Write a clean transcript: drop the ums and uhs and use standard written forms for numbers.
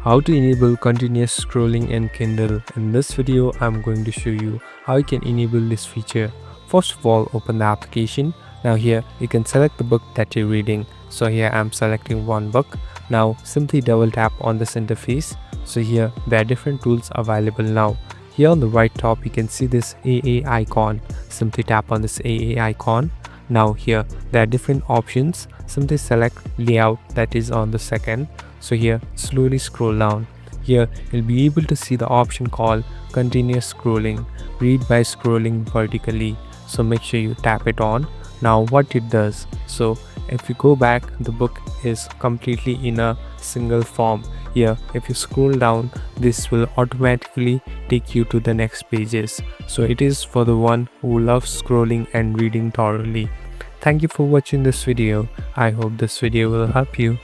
How to enable continuous scrolling in Kindle. In this video, I'm going to show you how you can enable this feature. First of all, open the application. Now here you can select the book that you're reading. So here I'm selecting one book. Now simply double tap on this interface. So here there are different tools available now. Here on the right top you can see this AA icon. Simply tap on this AA icon. Now here there are different options. Simply select layout, that is on the second. So here slowly scroll down. Here you'll be able to see the option called continuous scrolling, read by scrolling vertically. So make sure you tap it on. Now what it does, so if you go back, the book is completely in a single form. Here if you scroll down, this will automatically take you to the next pages. So it is for the one who loves scrolling and reading thoroughly. Thank you for watching this video. I hope this video will help you.